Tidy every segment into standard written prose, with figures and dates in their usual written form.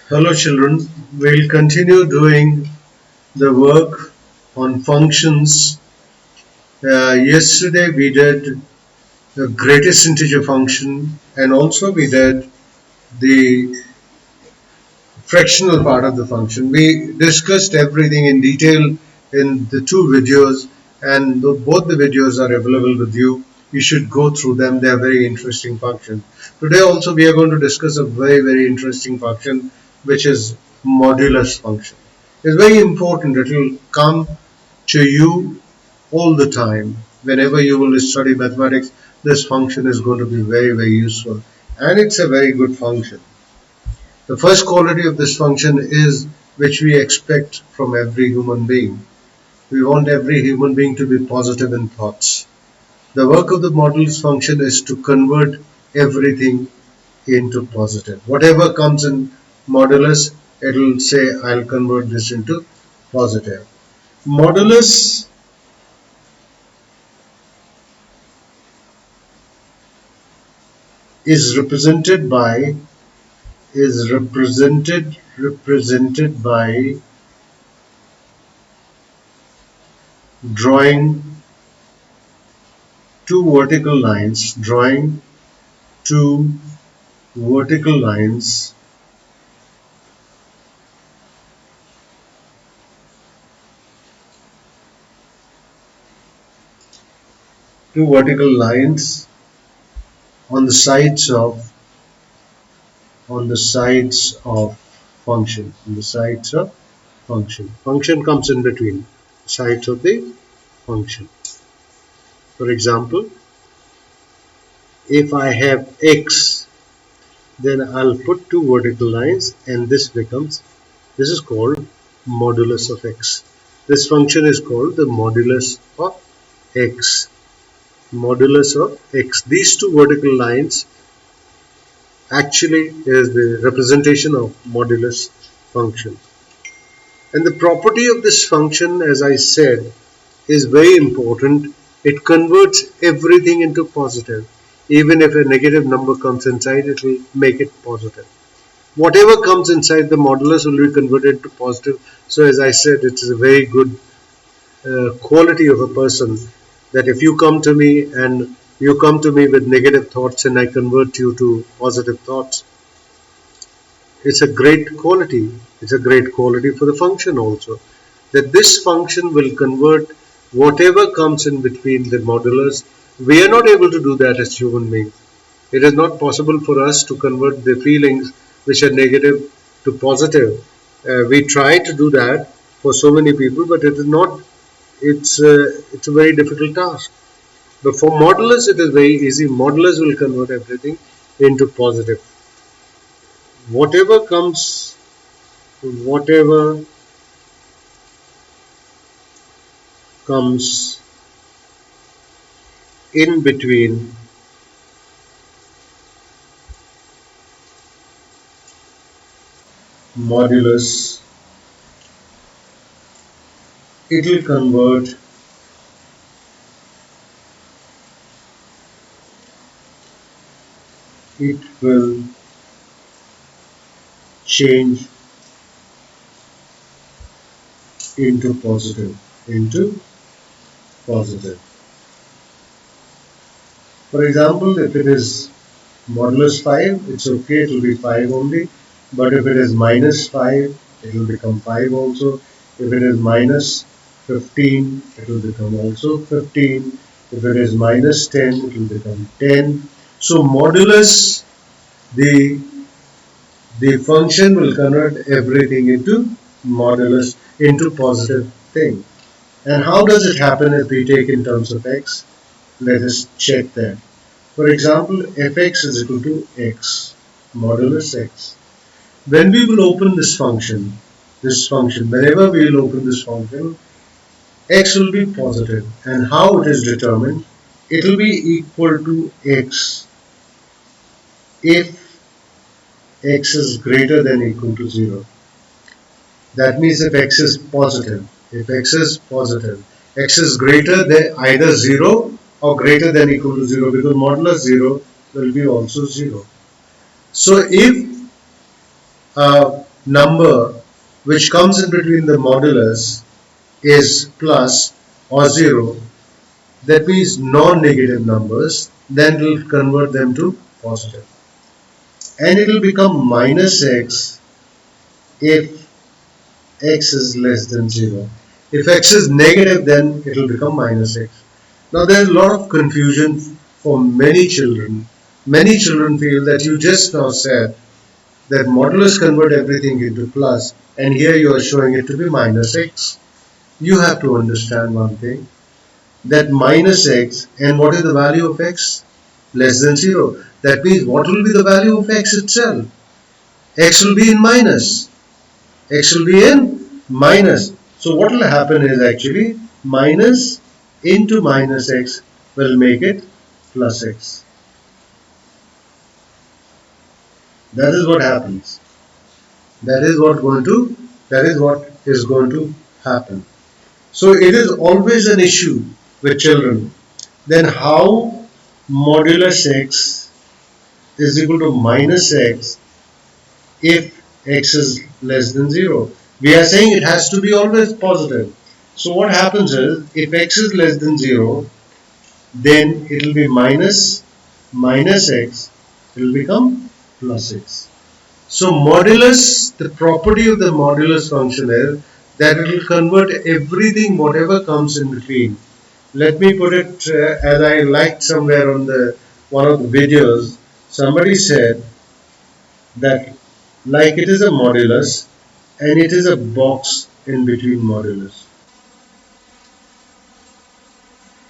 Hello children, we'll continue doing the work on functions. Yesterday we did the greatest integer function and also we did the fractional part of the function. We discussed everything in detail in the two videos and both the videos are available with you. You should go through them. They are very interesting functions. Today also we are going to discuss a very interesting function which is modulus function. It's very important. It will come to you all the time. Whenever you will study mathematics, this function is going to be very useful and it's a very good function. The first quality of this function is which we expect from every human being. We want every human being to be positive in thoughts. The work of the modulus function is to convert everything into positive. Whatever comes in modulus, it will say I'll convert this into positive. Modulus is represented by drawing two vertical lines, two vertical lines on the sides of function comes in between sides of the function. For example, if I have x, then I'll put two vertical lines and this is called modulus of x. This function is called the modulus of x. Modulus of x. These two vertical lines actually is the representation of modulus function. And the property of this function, as I said, is very important. It converts everything into positive. Even if a negative number comes inside, it will make it positive. Whatever comes inside the modulus will be converted to positive. So as I said, it is a very good quality of a person that if you come to me and you come to me with negative thoughts and I convert you to positive thoughts, it's a great quality. It's a great quality for the function also. That this function will convert whatever comes in between the modulus. We are not able to do that as human beings. It is not possible for us to convert the feelings which are negative to positive. We try to do that for so many people, but it is not. It's a very difficult task. But for modulus, it is very easy. Modulus will convert everything into positive. Whatever comes in between modulus, it will convert it will change into positive. For example, if it is modulus 5, it's okay, it will be 5 only. But if it is minus 5, it will become 5 also. If it is minus 15, it will become also 15. If it is minus 10, it will become 10. So modulus, the function will convert everything into modulus, into positive thing. And how does it happen if we take in terms of x? Let us check that. For example, fx is equal to x, modulus x. When we will open this function, whenever we will open this function, x will be positive. And how it is determined? It will be equal to x if x is greater than or equal to 0. That means if x is positive, x is greater than either 0 or greater than or equal to 0, because modulus 0 will be also 0. So if number which comes in between the modulus is plus or 0, that means non-negative numbers, then it will convert them to positive. And it will become minus x if x is less than 0. If x is negative, then it will become minus x. Now there is a lot of confusion for many children. Many children feel that you just now said that modulus convert everything into plus, and here you are showing it to be minus x. You have to understand one thing, that minus x, and what is the value of x? Less than 0. That means what will be the value of x itself? X will be in minus. X will be in minus. So what will happen is actually minus into minus x will make it plus x. That is what happens. That is what is going to happen. So it is always an issue with children. Then how modulus x is equal to minus x if x is less than 0? We are saying it has to be always positive. So what happens is, if x is less than 0, then it will be minus x, it will become plus x. So modulus, the property of the modulus function is that it will convert everything, whatever comes in between. Let me put it as I liked somewhere on one of the videos. Somebody said that like it is a modulus and it is a box in between modulus.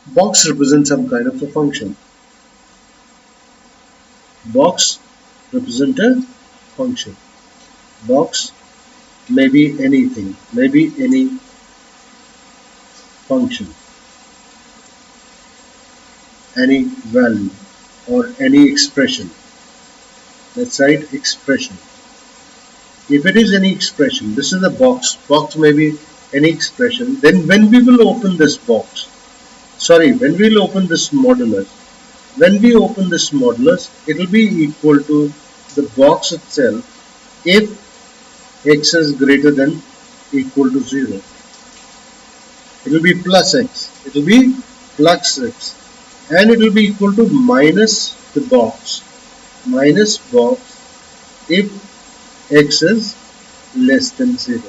Box represents some kind of a function. Box represents a function. Box may be anything, maybe any function, any value or any expression. Let's write expression. If it is any expression, this is a box. Box may be any expression. Then when we will open this box, when we will open this modulus, when we open this modulus, it will be equal to the box itself if x is greater than equal to 0. It will be plus x. It will be plus x. And it will be equal to minus the box. Minus box if x is less than 0.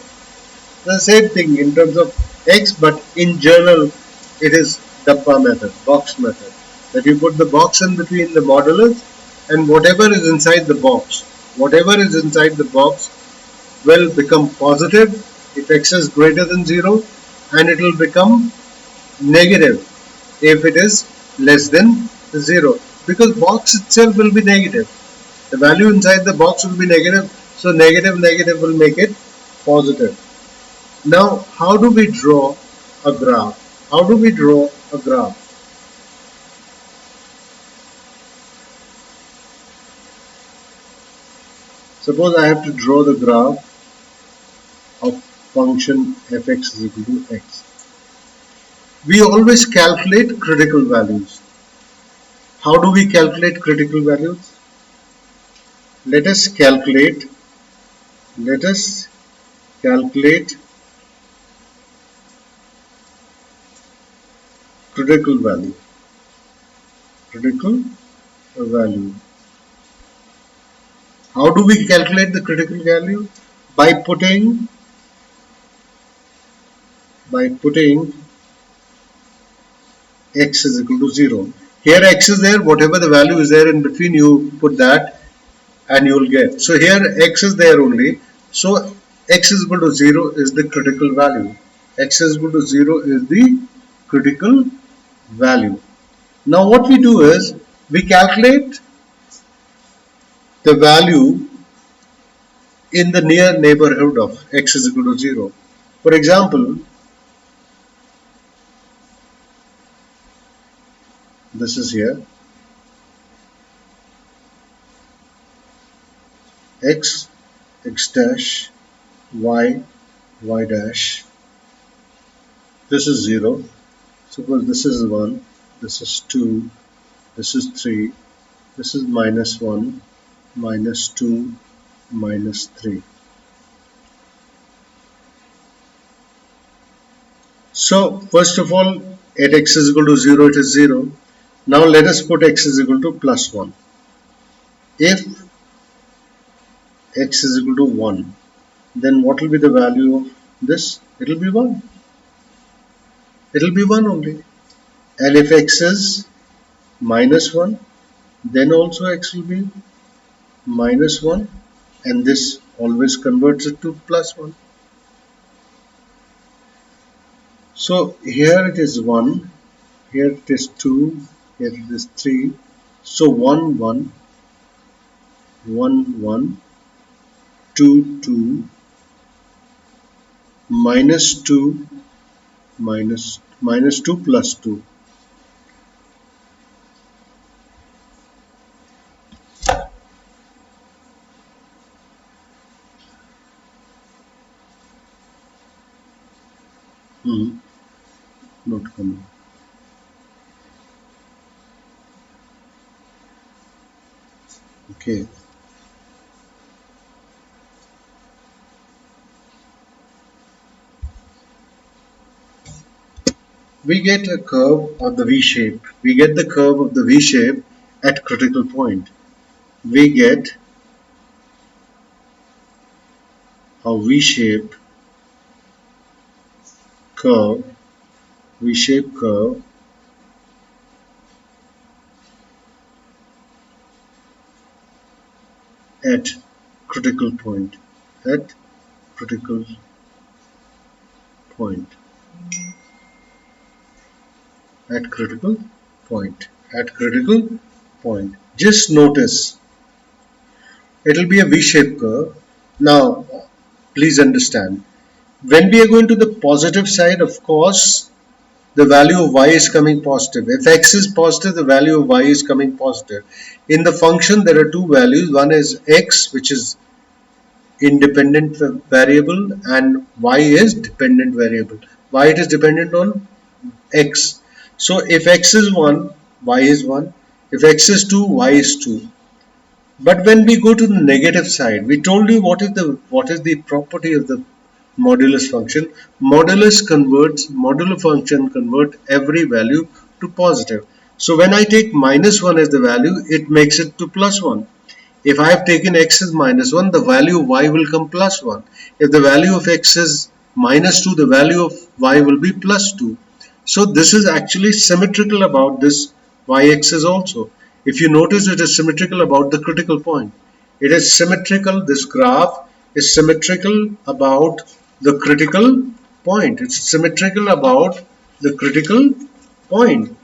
The same thing in terms of x, but in general it is Dabba method, box method. That you put the box in between the modulus, and whatever is inside the box, will become positive if x is greater than 0, and it will become negative if it is less than 0, because box itself will be negative. The value inside the box will be negative, so negative will make it positive. Now how do we draw a graph? Suppose I have to draw the graph of function fx is equal to x. We always calculate critical values. How do we calculate critical values? Let us calculate critical value. How do we calculate the critical value? By putting x is equal to 0. Here x is there, whatever the value is there in between, you put that and you will get. So here x is there only. So x is equal to 0 is the critical value. X is equal to 0 is the critical value. Now what we do is, we calculate the value in the near neighborhood of x is equal to 0. For example, this is here, x dash, y dash. This is 0. Suppose this is 1, this is 2, this is 3, this is minus 1, minus 2, minus 3. So first of all, at x is equal to 0, it is 0. Now let us put x is equal to plus 1. If x is equal to 1, then what will be the value of this? It will be 1. It will be 1 only. And if x is minus 1, then also x will be minus 1, and this always converts it to plus 1. So here it is 1, here it is 2, here it is 3. So 1, 1, 1, 1, 2, 2, minus 2, minus 2 plus 2. Not coming. Okay. We get a curve of the V shape. We get the curve of the V shape at critical point. We get a V-shape curve, V-shape curve at critical point, at critical point, at critical point, at critical point. Just notice, it will be a V-shaped curve. Now, please understand, when we are going to the positive side, of course, the value of y is coming positive. If x is positive, the value of y is coming positive. In the function, there are two values. One is x, which is independent variable, and y is dependent variable. Why it is dependent on x? So if x is 1, y is 1. If x is 2, y is 2. But when we go to the negative side, we told you what is the property of the modulus function. Modulo function convert every value to positive. So when I take minus 1 as the value, it makes it to plus 1. If I have taken x as minus 1, the value of y will come plus 1. If the value of x is minus 2, the value of y will be plus 2. So this is actually symmetrical about this y-axis also. If you notice, it is symmetrical about the critical point. It is symmetrical, this graph is symmetrical about the critical point. It's symmetrical about the critical point.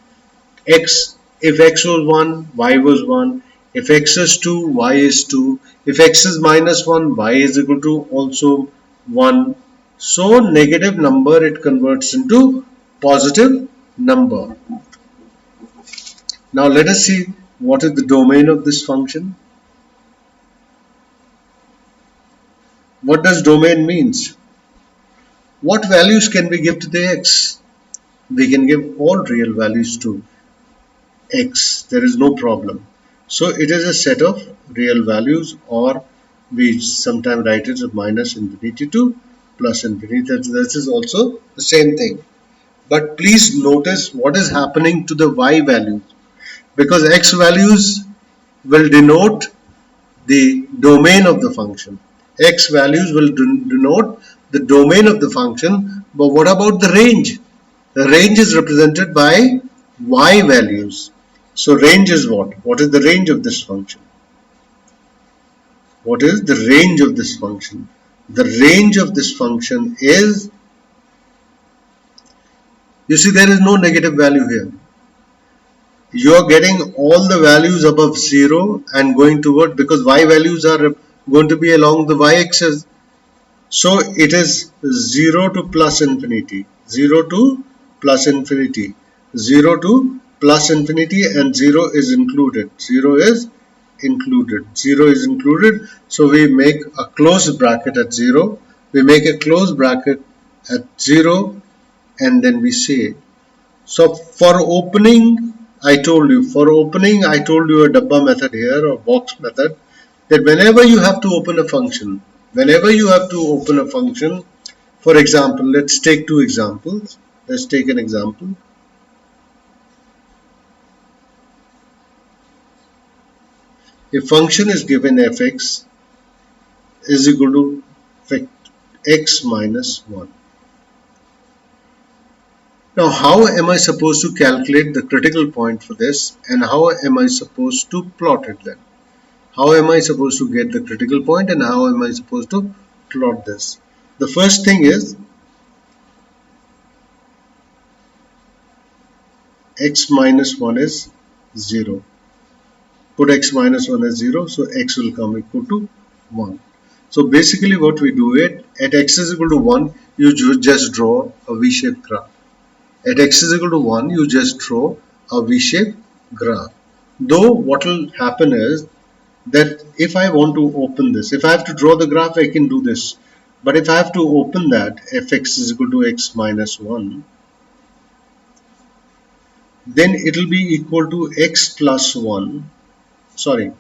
X, if x was 1, y was 1. If x is 2, y is 2. If x is minus 1, y is equal to also 1. So negative number, it converts into positive number. Now let us see what is the domain of this function. What does domain means? What values can we give to the x? We can give all real values to x. There is no problem. So it is a set of real values, or we sometimes write it as minus infinity to plus infinity. This is also the same thing. But please notice what is happening to the y values, because x values will denote the domain of the function. X values will denote the domain of the function, but what about the range? The range is represented by y values. So range is what? What is the range of this function? What is the range of this function? The range of this function is, you see, there is no negative value here. You are getting all the values above 0 and going toward, because y values are going to be along the y-axis. So it is 0 to plus infinity, 0 to plus infinity, 0 to plus infinity, and 0 is included. 0 is included. 0 is included. So we make a closed bracket at 0. We make a closed bracket at 0, and then we say. So for opening, I told you a Dabba method here, or box method, that whenever you have to open a function, for example, let's take two examples. Let's take an example. A function is given fx is equal to x minus 1. Now, how am I supposed to calculate the critical point for this, and how am I supposed to plot it then? How am I supposed to get the critical point, and how am I supposed to plot this? The first thing is x minus 1 is 0. Put x minus 1 as 0, so x will come equal to 1. So basically what we do it, at x is equal to 1, you just draw a V-shaped graph. At x is equal to 1, you just draw a V-shaped graph. Though what will happen is that if I want to open this, if I have to draw the graph, I can do this. But if I have to open that, fx is equal to x minus 1, then it will be equal to x plus 1, sorry,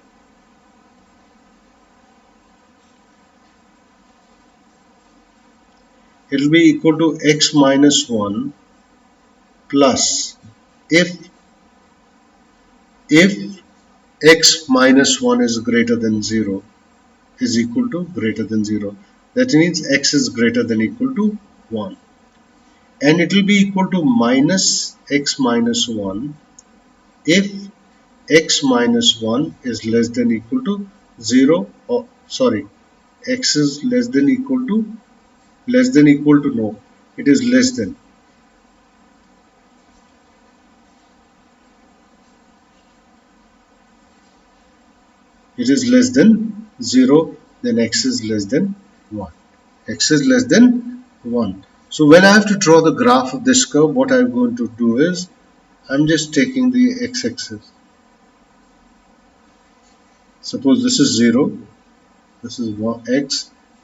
it will be equal to x minus 1 plus if x minus 1 is greater than 0 is equal to greater than 0. That means x is greater than equal to 1. And it will be equal to minus x minus 1 if x minus 1 is less than equal to 0, or sorry, x is less than equal to no, it is less than. It is less than 0, then x is less than 1. X is less than 1. So when I have to draw the graph of this curve, what I'm going to do is, I'm just taking the x-axis. Suppose this is 0, this is 1,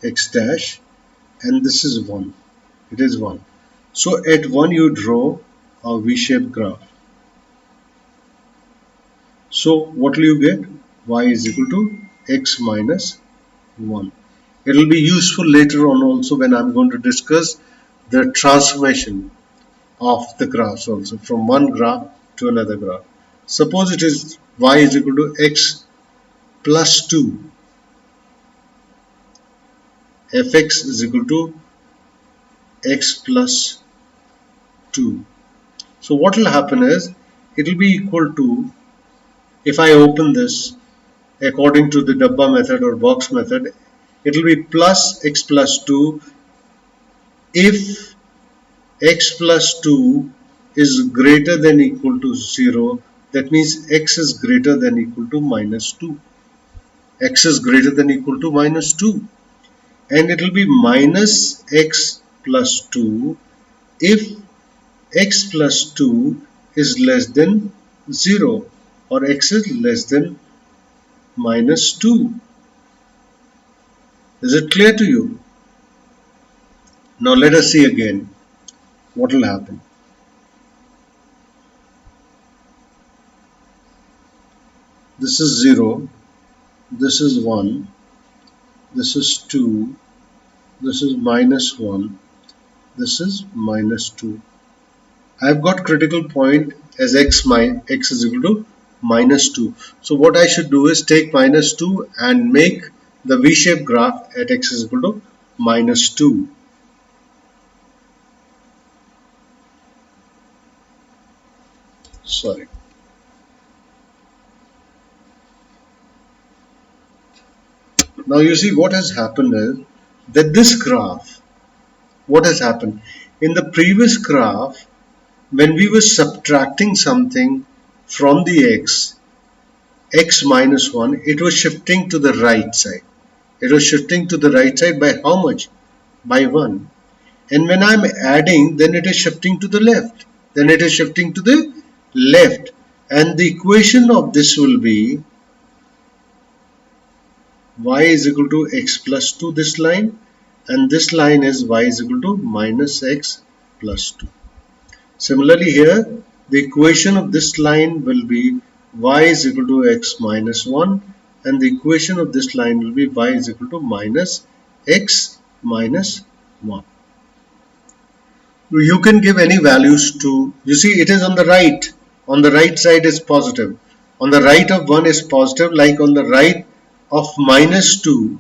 x dash, and this is 1. It is 1. So at 1 you draw a V-shaped graph. So what will you get? Y is equal to x minus 1. It will be useful later on also when I'm going to discuss the transformation of the graphs also from one graph to another graph. Suppose it is y is equal to x plus 2. Fx is equal to x plus 2. So what will happen is, it will be equal to, if I open this according to the Dabba method or box method, it will be plus x plus 2 if x plus 2 is greater than equal to 0. That means x is greater than equal to minus 2. X is greater than equal to minus 2. And it will be minus x plus 2 if x plus 2 is less than 0, or x is less than minus 2. Is it clear to you? Now let us see again what will happen. This is 0, this is 1, this is 2, this is minus 1, this is minus 2. I have got critical point as x is equal to minus 2. So what I should do is take minus 2 and make the V-shaped graph at x is equal to minus 2. Sorry. Now you see what has happened is that this graph, what has happened? In the previous graph, when we were subtracting something from the x minus 1, it was shifting to the right side. It was shifting to the right side by how much? By 1. And when I'm adding, then it is shifting to the left. Then it is shifting to the left. And the equation of this will be y is equal to x plus 2, this line. And this line is y is equal to minus x plus 2. Similarly here, the equation of this line will be y is equal to x minus 1, and the equation of this line will be y is equal to minus x minus 1. You can give any values to, you see it is on the right side is positive, on the right of 1 is positive, like on the right of -2,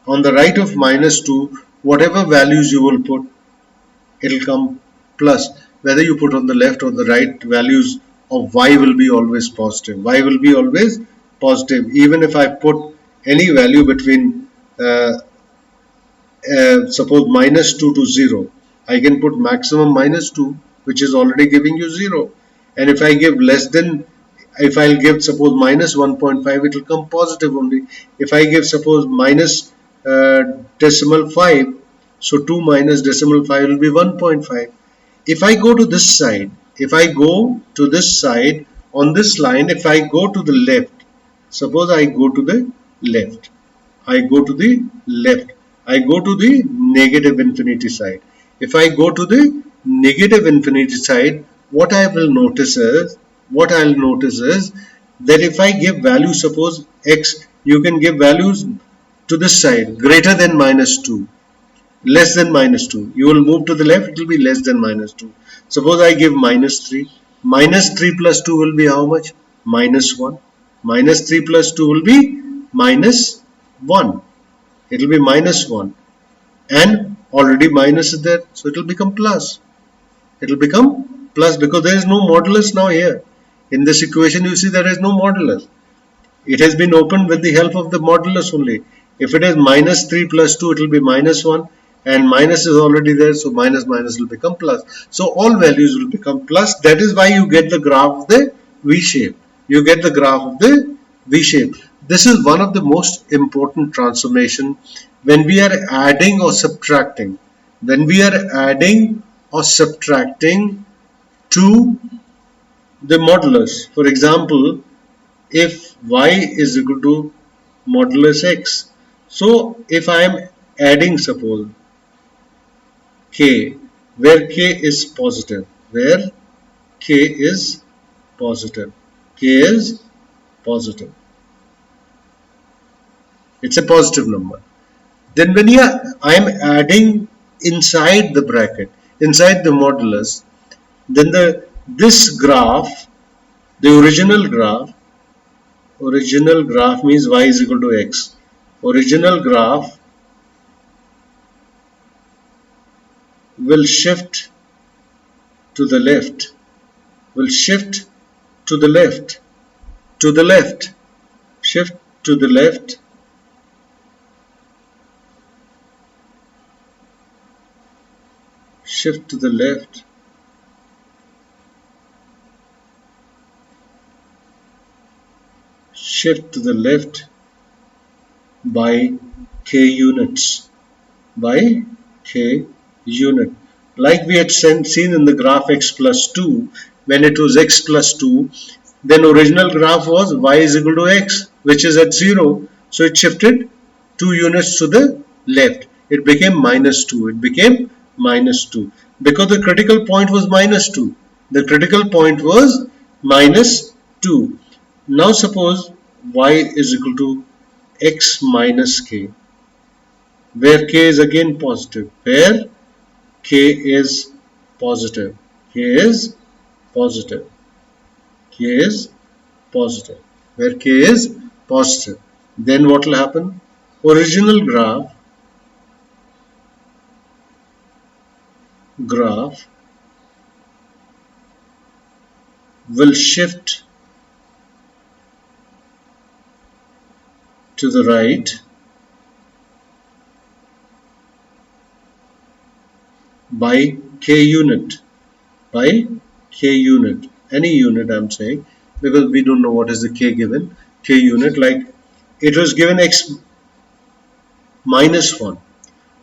on the right of -2, whatever values you will put, it'll come plus. Whether you put on the left or the right, values of y will be always positive. Y will be always positive. Even if I put any value between suppose -2 to 0, I can put maximum -2, which is already giving you 0. And if I give less than, if I'll give suppose -1.5, it will come positive only. If I give suppose minus decimal 5, so 2 minus decimal 5 will be 1.5. If I go to this side, if I go to this side on this line, if I go to the left, suppose I go to the left, I go to the left, I go to the negative infinity side. If I go to the negative infinity side, what I'll notice is that if I give value, suppose x, you can give values to this side greater than -2, less than -2. You will move to the left, it will be less than -2. Suppose I give -3. -3 plus 2 will be how much? -1. -3 plus 2 will be -1. It will be -1. And already minus is there, so it will become plus. It will become plus because there is no modulus now here. In this equation, you see there is no modulus. It has been opened with the help of the modulus only. If it is -3 plus 2, it will be -1, and minus is already there, so minus will become plus. So all values will become plus. That is why you get the graph of the V shape. You get the graph of the V shape. This is one of the most important transformation when we are adding or subtracting. When we are adding or subtracting to the modulus. For example, if y is equal to modulus x. So if I am adding, suppose k, where k is positive, where k is positive, k is positive, it's a positive number. Then when I am adding inside the bracket, inside the modulus, then this graph, the original graph means y is equal to x. Original graph will shift to the left, will shift to the left, shift to the left, shift to the left, shift to the left by k units, by k unit. Like we had seen in the graph x plus 2, when it was x plus 2, then original graph was y is equal to x, which is at 0. So it shifted 2 units to the left. It became -2. It became -2 because the critical point was -2. The critical point was -2. Now suppose y is equal to x minus k, where k is again positive, where k is positive, k is positive, k is positive, where k is positive. Then what will happen? Original graph will shift to the right by k unit, any unit I'm saying, because we don't know what is the k given, k unit, like it was given x minus 1,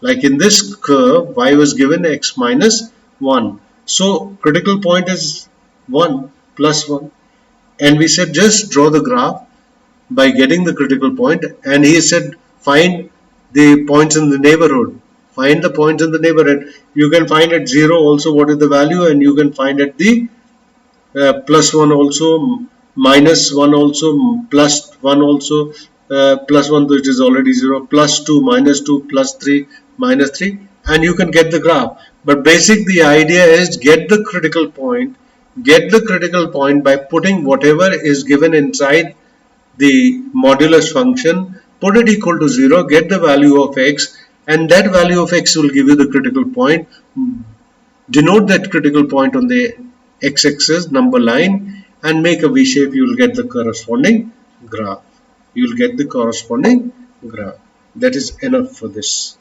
like in this curve y was given x minus 1, so critical point is 1 plus 1, and we said just draw the graph by getting the critical point, and he said find the points in the neighborhood. Find the points in the neighborhood. You can find at 0 also what is the value, and you can find at the plus 1 also, minus 1 also, plus 1 also, plus 1 which is already 0, plus 2, minus 2, plus 3, minus 3, and you can get the graph. But the idea is get the critical point by putting whatever is given inside the modulus function, put it equal to 0, get the value of x, and that value of x will give you the critical point. Denote that critical point on the x-axis number line and make a V shape. You will get the corresponding graph. That is enough for this.